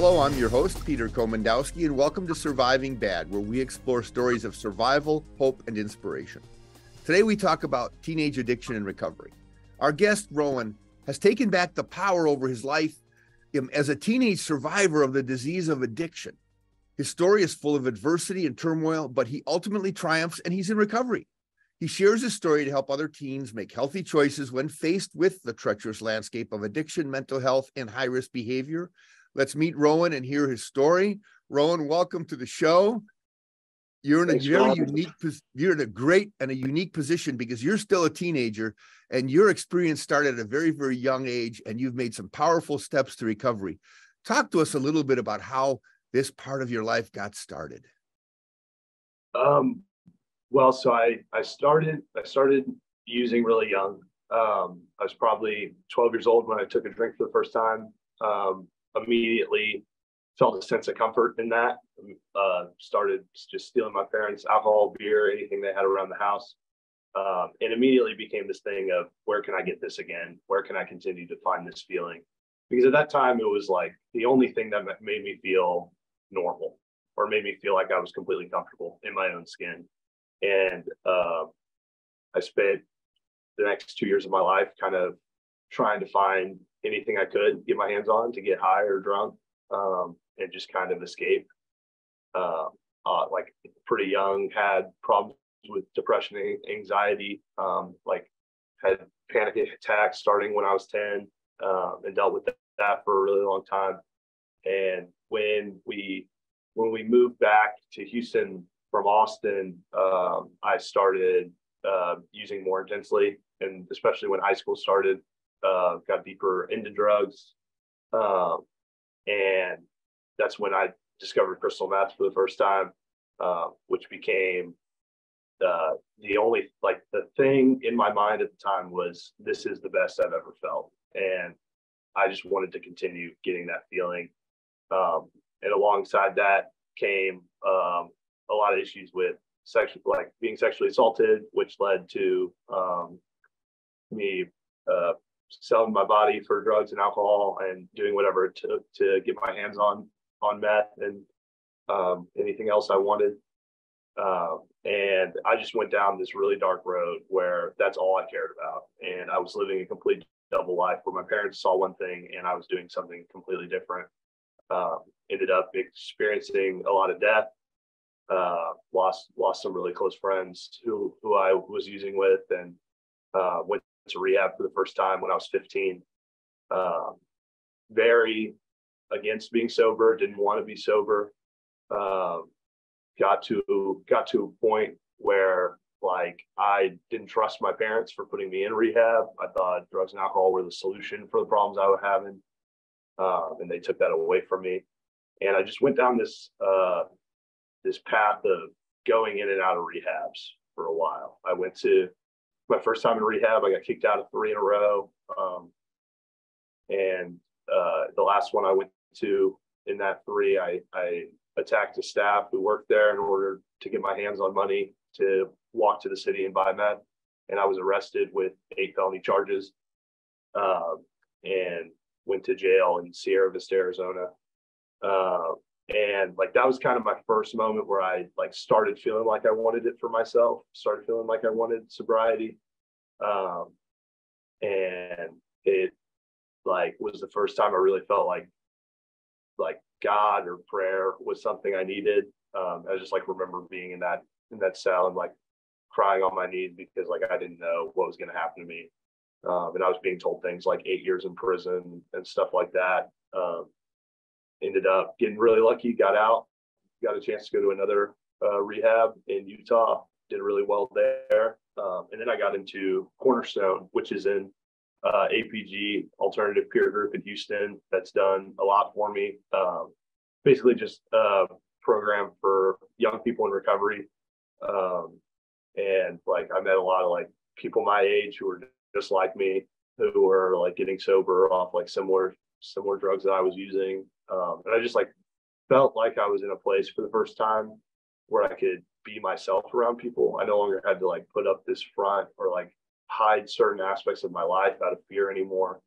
Hello, I'm your host, Peter Komendowski, and welcome to Surviving Bad, where we explore stories of survival, hope, and inspiration. Today, we talk about teenage addiction and recovery. Our guest, Rowan, has taken back the power over his life as a teenage survivor of the disease of addiction. His story is full of adversity and turmoil, but he ultimately triumphs and he's in recovery. He shares his story to help other teens make healthy choices when faced with the treacherous landscape of addiction, mental health, and high-risk behavior. Let's meet Rowan and hear his story. Rowan, welcome to the show. You're in a great and a unique position because you're still a teenager and your experience started at a very, very young age and you've made some powerful steps to recovery. Talk to us a little bit about how this part of your life got started. So I started using really young. I was probably 12 years old when I took a drink for the first time. Immediately felt a sense of comfort in that. Started just stealing my parents' alcohol, beer, anything they had around the house. And immediately became this thing of, where can I get this again? Where can I continue to find this feeling? Because at that time, it was like the only thing that made me feel normal or made me feel like I was completely comfortable in my own skin. And I spent the next 2 years of my life kind of trying to find anything I could get my hands on to get high or drunk, and just kind of escape. Like pretty young, had problems with depression and anxiety, like had panic attacks starting when I was 10, and dealt with that for a really long time. And when we moved back to Houston from Austin, I started using more intensely, and especially when high school started, got deeper into drugs. And that's when I discovered crystal meth for the first time, which became the only, like, the thing in my mind at the time was, this is the best I've ever felt. And I just wanted to continue getting that feeling. And alongside that came a lot of issues with being sexually assaulted, which led to me selling my body for drugs and alcohol and doing whatever it took to get my hands on meth and anything else I wanted. And I just went down this really dark road where that's all I cared about. And I was living a complete double life where my parents saw one thing and I was doing something completely different. Ended up experiencing a lot of death. Lost some really close friends who I was using with, and went to rehab for the first time when I was 15. Very against being sober, didn't want to be sober. Got to a point where, like, I didn't trust my parents for putting me in rehab. I thought drugs and alcohol were the solution for the problems I was having, and they took that away from me. And I just went down this path of going in and out of rehabs for a while. I went to my first time in rehab. I got kicked out of 3 in a row. And the last one I went to in that 3, I attacked a staff who worked there in order to get my hands on money to walk to the city and buy meth. And I was arrested with 8 felony charges, and went to jail in Sierra Vista, Arizona. And like, that was kind of my first moment where I like started feeling like I wanted it for myself, started feeling like I wanted sobriety. And it like was the first time I really felt like God or prayer was something I needed. I just like remember being in that cell and like crying on my knees because like I didn't know what was going to happen to me. And I was being told things like 8 years in prison and stuff like that. Ended up getting really lucky, got out, got a chance to go to another rehab in Utah, did really well there. And then I got into Cornerstone, which is in APG, Alternative Peer Group in Houston, that's done a lot for me. Basically just a program for young people in recovery. And like, I met a lot of like people my age who were just like me, who were like getting sober off like similar drugs that I was using. And I just like felt like I was in a place for the first time where I could be myself around people. I no longer had to like put up this front or like hide certain aspects of my life out of fear anymore.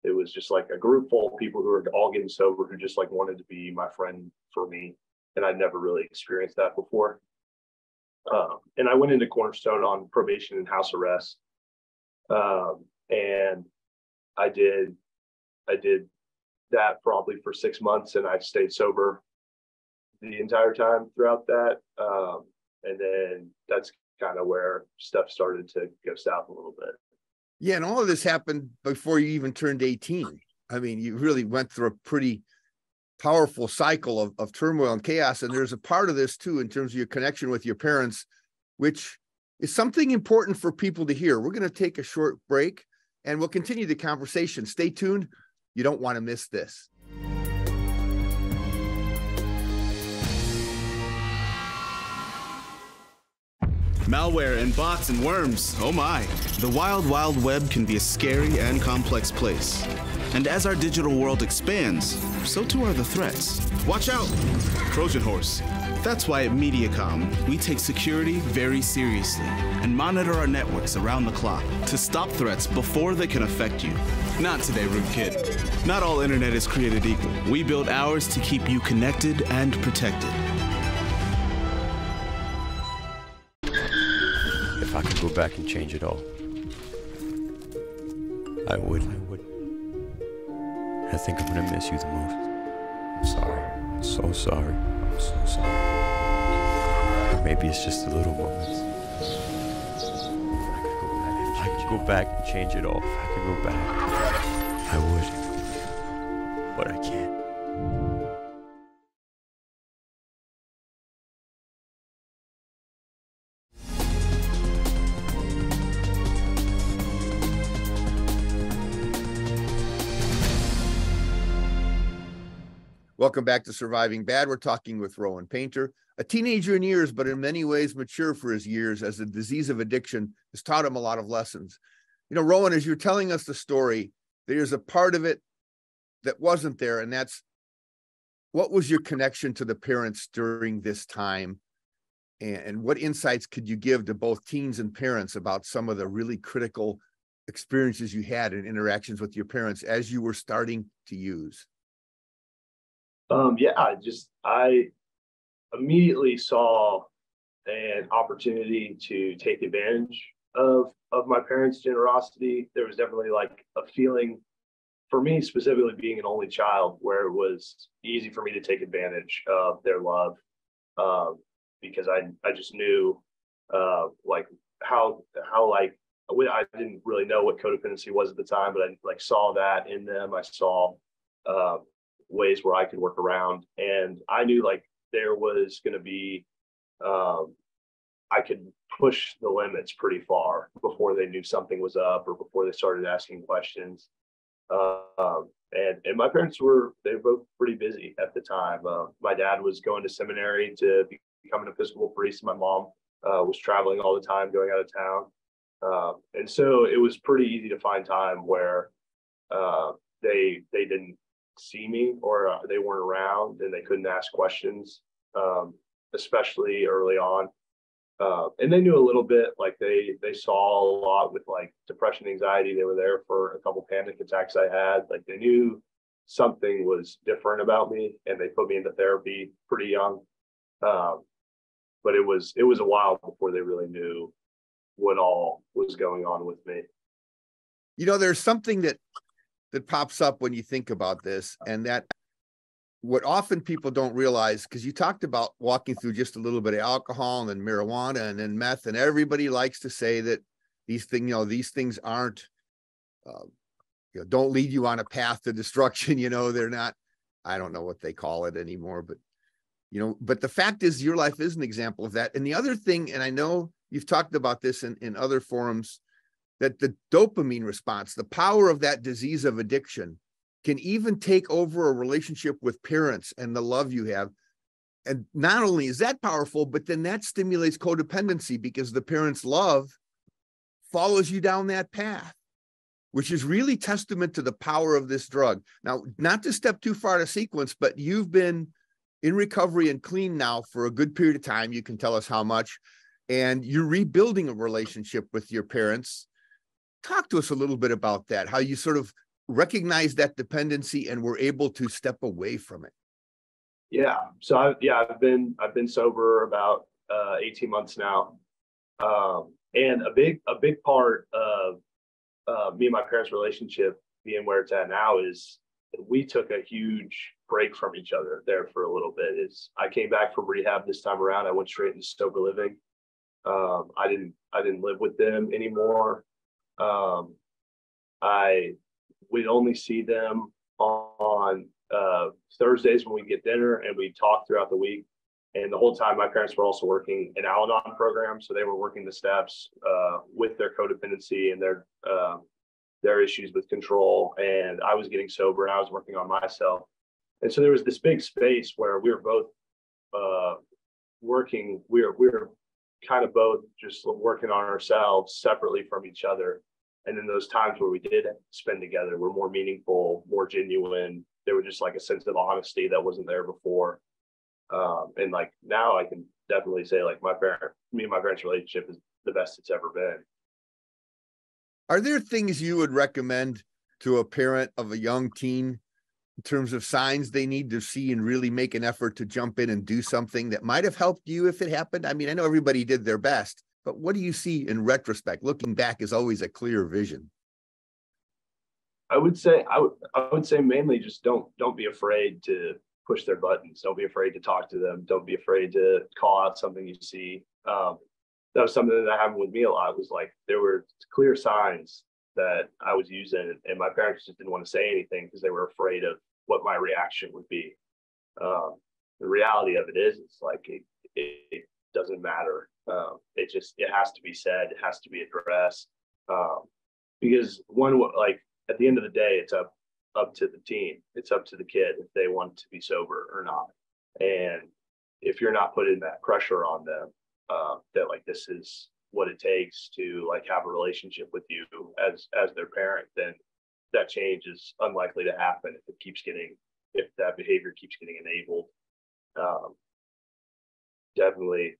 it was just like a group full of people who were all getting sober, who just like wanted to be my friend for me. And I'd never really experienced that before. And I went into Cornerstone on probation and house arrest. And I did that probably for 6 months, and I stayed sober the entire time throughout that. And then that's kind of where stuff started to go south a little bit. Yeah, and all of this happened before you even turned 18. I mean, you really went through a pretty powerful cycle of turmoil and chaos. And there's a part of this too, in terms of your connection with your parents, which is something important for people to hear. We're going to take a short break and we'll continue the conversation. Stay tuned. You don't want to miss this. Malware and bots and worms, oh my. The wild, wild web can be a scary and complex place. And as our digital world expands, so too are the threats. Watch out, Trojan horse. That's why at Mediacom, we take security very seriously and monitor our networks around the clock to stop threats before they can affect you. Not today, Rude Kid. Not all internet is created equal. We build ours to keep you connected and protected. If I could go back and change it all, I would. I think I'm gonna miss you the most. I'm sorry. I'm so sorry. I'm so sorry. Or maybe it's just the little moments. If I could go back and change it all, if I could go back, I would. But I can't. Welcome back to Surviving Bad. We're talking with Rowan Painter, a teenager in years, but in many ways mature for his years, as the disease of addiction has taught him a lot of lessons. You know, Rowan, as you're telling us the story, there's a part of it that wasn't there, and that's, what was your connection to the parents during this time? And what insights could you give to both teens and parents about some of the really critical experiences you had in interactions with your parents as you were starting to use? I immediately saw an opportunity to take advantage of my parents' generosity. There was definitely like a feeling for me, specifically being an only child, where it was easy for me to take advantage of their love, because I just knew like how like I didn't really know what codependency was at the time, but I like saw that in them. I saw ways where I could work around, and I knew like there was going to be I could push the limits pretty far before they knew something was up or before they started asking questions. And my parents were both pretty busy at the time. My dad was going to seminary to become an Episcopal priest. My mom was traveling all the time, going out of town, and so it was pretty easy to find time where they didn't see me, or they weren't around and they couldn't ask questions, especially early on. And they knew a little bit, like they saw a lot with like depression, anxiety. They were there for a couple panic attacks I had. Like they knew something was different about me, and they put me into therapy pretty young. But it was a while before they really knew what all was going on with me. You know, there's something that pops up when you think about this, and that what often people don't realize, because you talked about walking through just a little bit of alcohol and then marijuana and then meth, and everybody likes to say that these things aren't, don't lead you on a path to destruction. They're not, I don't know what they call it anymore, but, but the fact is your life is an example of that. And the other thing, and I know you've talked about this in other forums, that the dopamine response, the power of that disease of addiction, can even take over a relationship with parents and the love you have. And not only is that powerful, but then that stimulates codependency, because the parents' love follows you down that path, which is really testament to the power of this drug. Now, not to step too far to sequence, but you've been in recovery and clean now for a good period of time. You can tell us how much, and you're rebuilding a relationship with your parents. Talk to us a little bit about that, how you sort of recognized that dependency and were able to step away from it? Yeah. So I've been sober about 18 months now. And a big part of me and my parents' relationship being where it's at now is we took a huge break from each other there for a little bit. I came back from rehab this time around. I went straight into sober living. I didn't live with them anymore. We'd only see them on Thursdays when we get dinner, and we talk throughout the week. And the whole time, my parents were also working an Al-Anon program, so they were working the steps with their codependency and their issues with control. And I was getting sober, and I was working on myself. And so there was this big space where we were both working. We were kind of both just working on ourselves separately from each other. And then those times where we did spend together were more meaningful, more genuine. There was just like a sense of honesty that wasn't there before. And like now I can definitely say like me and my parents' relationship is the best it's ever been. Are there things you would recommend to a parent of a young teen in terms of signs they need to see and really make an effort to jump in and do something that might have helped you if it happened? I mean, I know everybody did their best, but what do you see in retrospect? Looking back is always a clear vision. I would say mainly just don't be afraid to push their buttons. Don't be afraid to talk to them. Don't be afraid to call out something you see. That was something that happened with me a lot. It was like there were clear signs that I was using, and my parents just didn't want to say anything because they were afraid of what my reaction would be. The reality of it is, it's like it doesn't matter. It has to be said. It has to be addressed. Because at the end of the day, it's up to the teen. It's up to the kid if they want to be sober or not. And if you're not putting that pressure on them, that like this is what it takes to like have a relationship with you as their parent, then that change is unlikely to happen if that behavior keeps getting enabled. Definitely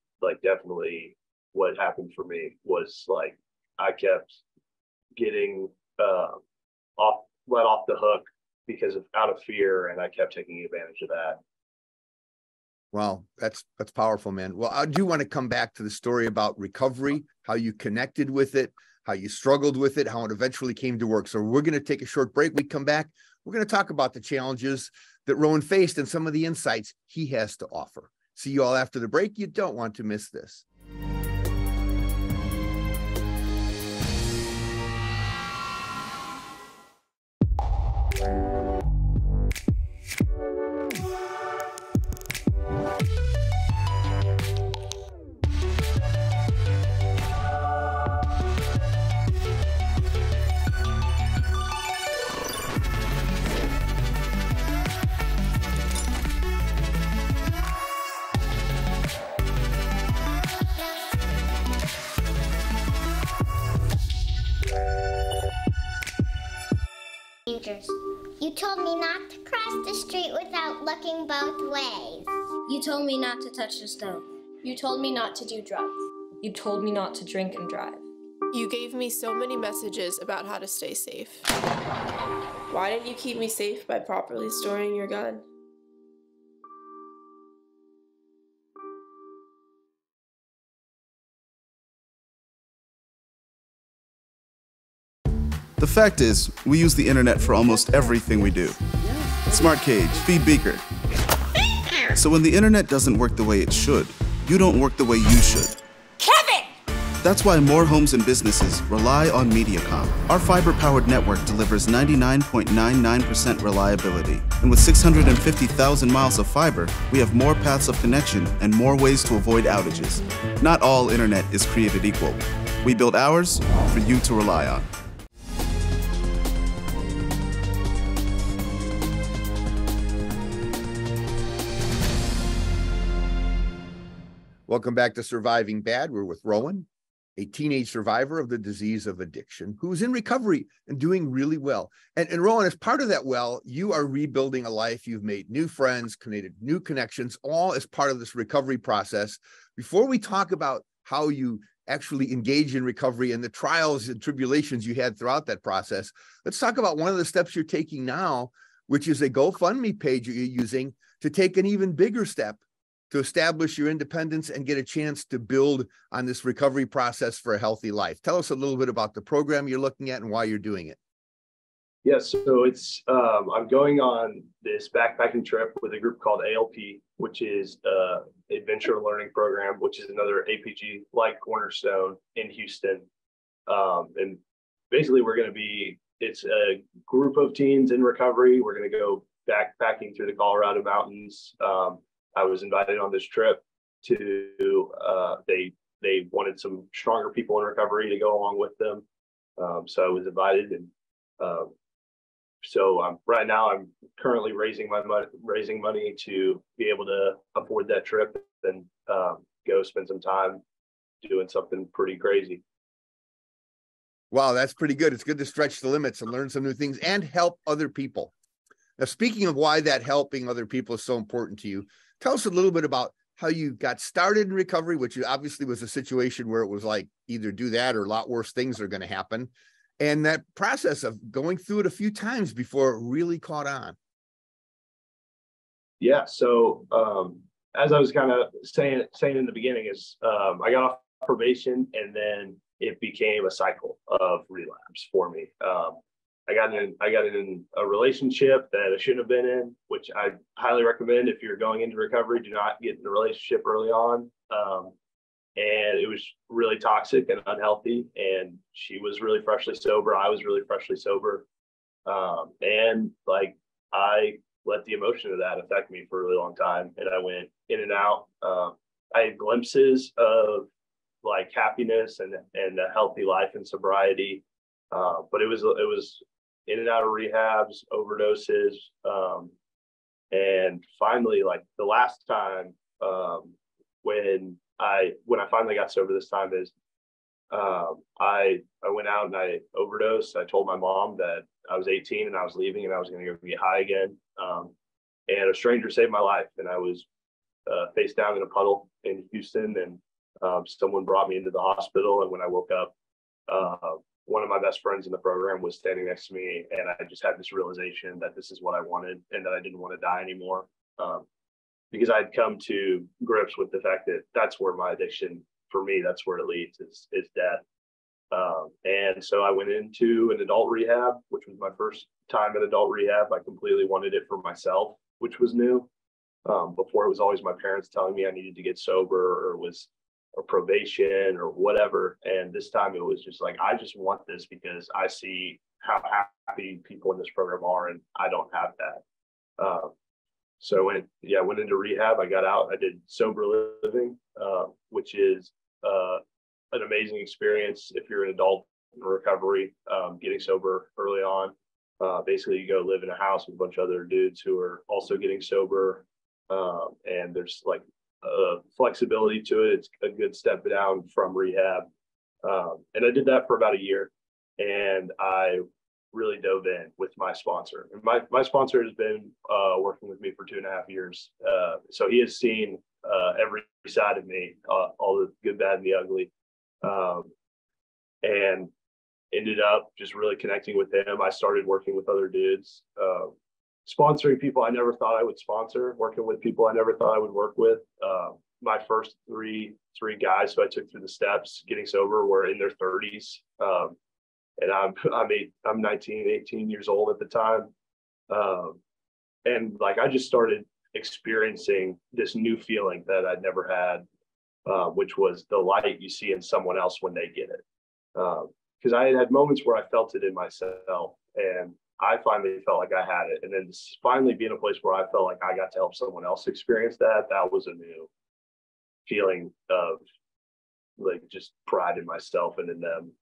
what happened for me was like I kept getting let off the hook out of fear, and I kept taking advantage of that. Wow, that's powerful, man. Well, I do want to come back to the story about recovery, how you connected with it, how you struggled with it, how it eventually came to work. So we're going to take a short break. We come back, we're going to talk about the challenges that Rowan faced and some of the insights he has to offer. See you all after the break. You don't want to miss this. You told me not to cross the street without looking both ways. You told me not to touch the stove. You told me not to do drugs. You told me not to drink and drive. You gave me so many messages about how to stay safe. Why didn't you keep me safe by properly storing your gun? The fact is, we use the internet for almost everything we do. Smart cage, feed beaker. So when the internet doesn't work the way it should, you don't work the way you should. Kevin! That's why more homes and businesses rely on Mediacom. Our fiber-powered network delivers 99.99% reliability. And with 650,000 miles of fiber, we have more paths of connection and more ways to avoid outages. Not all internet is created equal. We build ours for you to rely on. Welcome back to Surviving Bad. We're with Rowan, a teenage survivor of the disease of addiction who's in recovery and doing really well. And Rowan, as part of that you are rebuilding a life. You've made new friends, created new connections, all as part of this recovery process. Before we talk about how you actually engage in recovery and the trials and tribulations you had throughout that process. Let's talk about one of the steps you're taking now, which is a GoFundMe page you're using to take an even bigger step to establish your independence and get a chance to build on this recovery process for a healthy life. Tell us a little bit about the program you're looking at and why you're doing it. Yes, so it's I'm going on this backpacking trip with a group called ALP, which is Adventure Learning Program, which is another APG like cornerstone in Houston. And basically it's a group of teens in recovery. We're going to go backpacking through the Colorado mountains. I was invited on this trip to, they wanted some stronger people in recovery to go along with them. So I was invited, and so right now I'm currently raising money to be able to afford that trip and go spend some time doing something pretty crazy. Wow, that's pretty good. It's good to stretch the limits and learn some new things and help other people. Now, speaking of why that helping other people is so important to you, tell us a little bit about how you got started in recovery, which obviously was a situation where it was like either do that or a lot worse things are going to happen. And that process of going through it a few times before it really caught on. Yeah. So as I was kind of saying in the beginning is I got off probation, and then it became a cycle of relapse for me. I got in a relationship that I shouldn't have been in, which I highly recommend if you're going into recovery, do not get in a relationship early on. And it was really toxic and unhealthy. And she was really freshly sober. I was really freshly sober. And like, I let the emotion of that affect me for a really long time. And I went in and out. I had glimpses of like happiness and a healthy life and sobriety. But it was in and out of rehabs, overdoses. And finally, like the last time, when I finally got sober this time is I went out and I overdosed. I told my mom that I was 18 and I was leaving and I was going to go get high again. And a stranger saved my life, and I was face down in a puddle in Houston, and someone brought me into the hospital. And when I woke up, one of my best friends in the program was standing next to me, and I just had this realization that this is what I wanted and that I didn't want to die anymore. Because I'd come to grips with the fact that that's where my addiction, for me, that's where it leads, is death. And so I went into an adult rehab, which was my first time in adult rehab. I completely wanted it for myself, which was new. Before, it was always my parents telling me I needed to get sober, or probation or whatever. And this time it was just like, I just want this because I see how happy people in this program are, and I don't have that. So went into rehab. I got out. I did sober living, which is an amazing experience if you're an adult in recovery. Getting sober early on, basically you go live in a house with a bunch of other dudes who are also getting sober, and there's like flexibility to it. It's a good step down from rehab, and I did that for about a year, and I really dove in with my sponsor. And my sponsor has been working with me for 2.5 years. So he has seen every side of me, all the good, bad, and the ugly. And ended up just really connecting with him. I started working with other dudes, sponsoring people I never thought I would sponsor, working with people I never thought I would work with. My first three guys who I took through the steps getting sober were in their 30s. And I'm 19, 18 years old at the time. And like, I just started experiencing this new feeling that I'd never had, which was the light you see in someone else when they get it. Because I had moments where I felt it in myself, and I finally felt like I had it. And then finally being a place where I felt like I got to help someone else experience that was a new feeling of like just pride in myself and in them.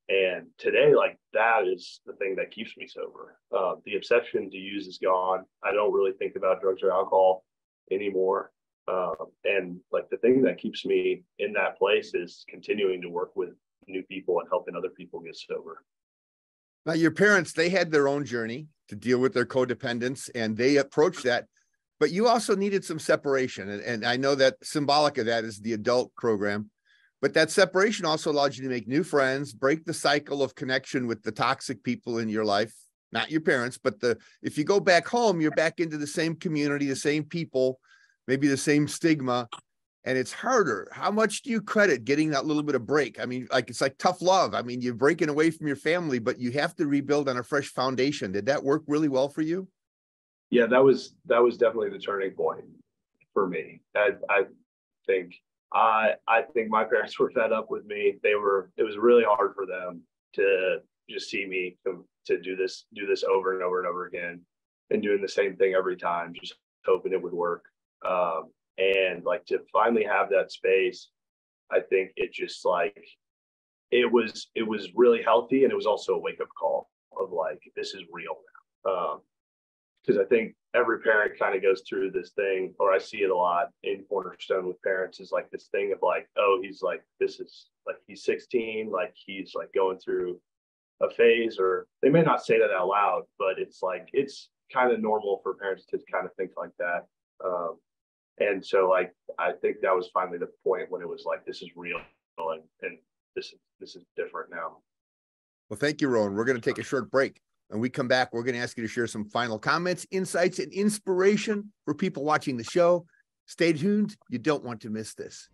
And today, like, that is the thing that keeps me sober. The obsession to use is gone. I don't really think about drugs or alcohol anymore. And like, the thing that keeps me in that place is continuing to work with new people and helping other people get sober. Now, your parents, they had their own journey to deal with their codependence, and they approached that, but you also needed some separation. And I know that symbolic of that is the adult program, But that separation also allows you to make new friends, break the cycle of connection with the toxic people in your life, not your parents, but if you go back home, you're back into the same community, the same people, maybe the same stigma, and it's harder. How much do you credit getting that little bit of break? I mean, like, it's like tough love. I mean, you're breaking away from your family, but you have to rebuild on a fresh foundation. Did that work really well for you? Yeah, that was definitely the turning point for me. I think my parents were fed up with me. It was really hard for them to just see me to do this over and over and over again, and doing the same thing every time, just hoping it would work. And like, to finally have that space, I think it just like, it was really healthy. And it was also a wake up call of like, this is real now. Because I think every parent kind of goes through this thing, or I see it a lot in Cornerstone with parents, is like this thing of like, oh, he's like, this is like, he's 16, like he's like going through a phase, or they may not say that out loud, but it's like, it's kind of normal for parents to kind of think like that. And so like, I think that was finally the point when it was like, this is real, and this is different now. Well, thank you, Rowan. We're going to take a short break. When we come back, we're going to ask you to share some final comments, insights, and inspiration for people watching the show. Stay tuned. You don't want to miss this.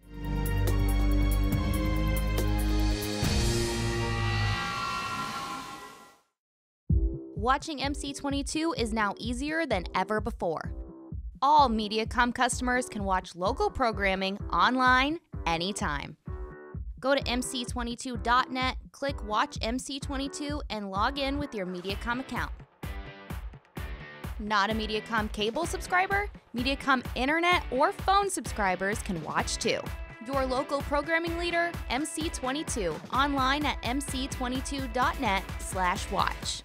Watching MC22 is now easier than ever before. All MediaCom customers can watch local programming online anytime. Go to mc22.net, click Watch MC22, and log in with your MediaCom account. Not a MediaCom cable subscriber? MediaCom internet or phone subscribers can watch too. Your local programming leader, MC22, online at mc22.net/watch.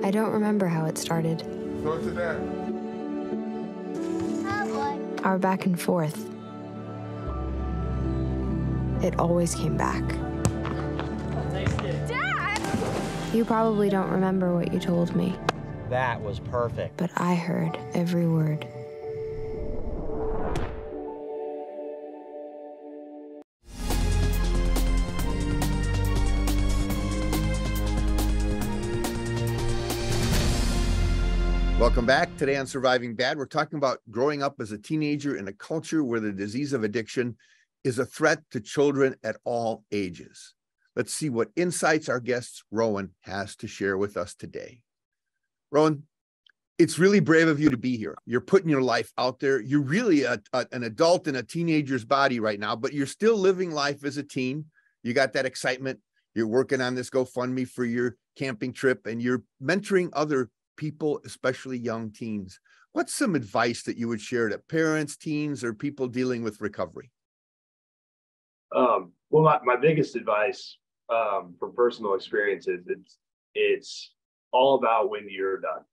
I don't remember how it started. Go to that. Our back and forth. It always came back. Dad! You probably don't remember what you told me. That was perfect. But I heard every word. Welcome back. Today on Surviving Bad, we're talking about growing up as a teenager in a culture where the disease of addiction is a threat to children at all ages. Let's see what insights our guest, Rowan, has to share with us today. Rowan, it's really brave of you to be here. You're putting your life out there. You're really an adult in a teenager's body right now, but you're still living life as a teen. You got that excitement. You're working on this GoFundMe for your camping trip, and you're mentoring other people, especially young teens. What's some advice that you would share to parents, teens, or people dealing with recovery? Well, my biggest advice from personal experience is it's all about when you're done.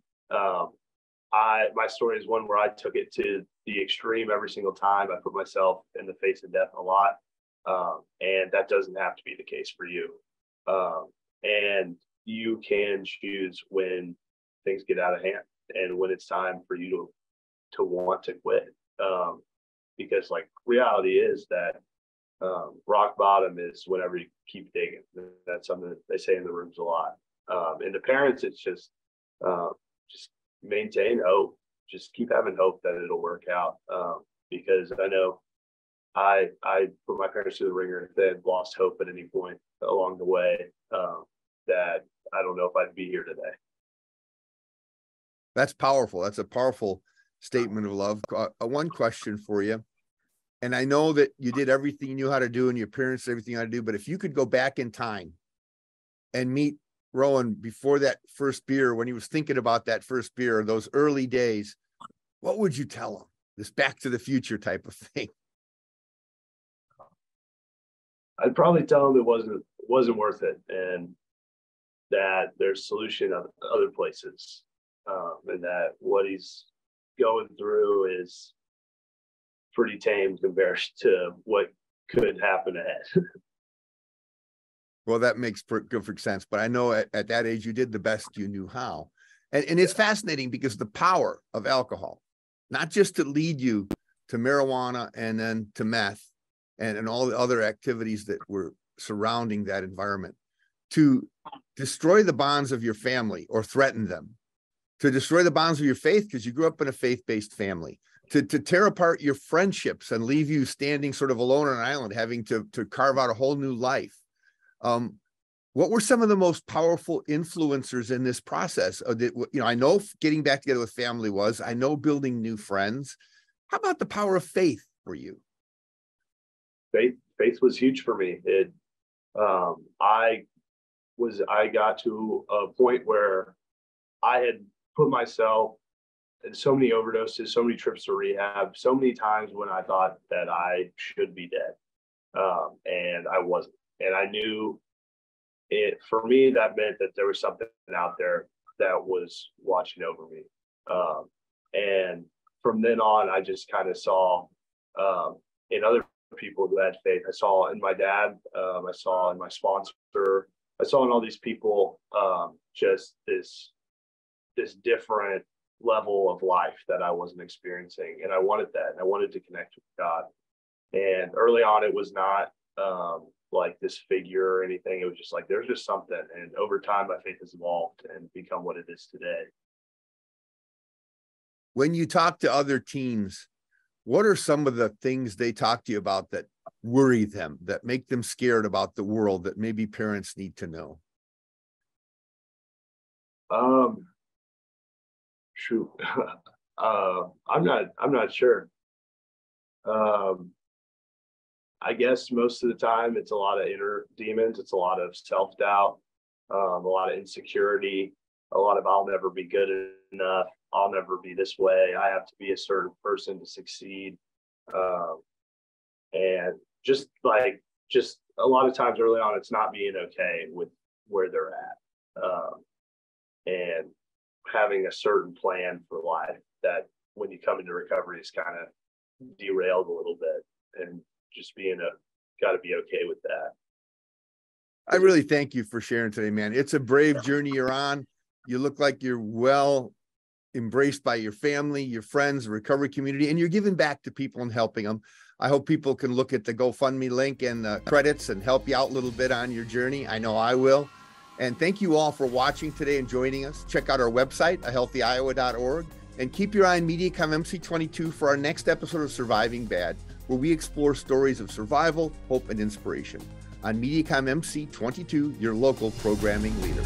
My story is one where I took it to the extreme every single time. I put myself in the face of death a lot, and that doesn't have to be the case for you. And you can choose when things get out of hand and when it's time for you to want to quit. Because like, reality is that rock bottom is whenever you keep digging. That's something that they say in the rooms a lot. And the parents, it's just maintain hope. Just keep having hope that it'll work out. Because I know I put my parents through the ringer. If they had lost hope at any point along the way, that I don't know if I'd be here today. That's powerful. That's a powerful statement of love. One question for you. And I know that you did everything you knew how to do and your parents did everything you had to do, but if you could go back in time and meet Rowan before that first beer, when he was thinking about that first beer, those early days, what would you tell him? This Back to the Future type of thing. I'd probably tell him it wasn't worth it, and that there's solution other places. And that what he's going through is pretty tame compared to what could happen ahead. Well, that makes perfect sense. But I know at that age, you did the best you knew how. And it's fascinating because the power of alcohol, not just to lead you to marijuana and then to meth and all the other activities that were surrounding that environment, to destroy the bonds of your family or threaten them, to destroy the bonds of your faith because you grew up in a faith-based family, to tear apart your friendships and leave you standing sort of alone on an island, having to carve out a whole new life. What were some of the most powerful influencers in this process? I know getting back together with family was, I know building new friends. How about the power of faith for you? Faith was huge for me. I got to a point where I had put myself in so many overdoses, so many trips to rehab, so many times when I thought that I should be dead. And I wasn't. And I knew for me, that meant that there was something out there that was watching over me. And from then on, I just kind of saw in other people who had faith. I saw in my dad, I saw in my sponsor, I saw in all these people just this different level of life that I wasn't experiencing. And I wanted that. And I wanted to connect with God. And early on, it was not like this figure or anything. It was just like, there's just something. And over time, my faith has evolved and become what it is today. When you talk to other teens, what are some of the things they talk to you about that worry them, that make them scared about the world, that maybe parents need to know? Shoot. I'm not sure. I guess most of the time it's a lot of inner demons. It's a lot of self-doubt, a lot of insecurity, a lot of I'll never be good enough. I'll never be this way. I have to be a certain person to succeed. And just a lot of times early on, it's not being okay with where they're at. And having a certain plan for life that when you come into recovery is kind of derailed a little bit, and just got to be okay with that. I really thank you for sharing today, man. It's a brave journey you're on. You look like you're well embraced by your family, your friends, the recovery community, and you're giving back to people and helping them. I hope people can look at the GoFundMe link and the credits and help you out a little bit on your journey. I know I will. And thank you all for watching today and joining us. Check out our website, ahealthyiowa.org, and keep your eye on MediaCom MC22 for our next episode of Surviving Bad, where we explore stories of survival, hope, and inspiration. On MediaCom MC22, your local programming leader.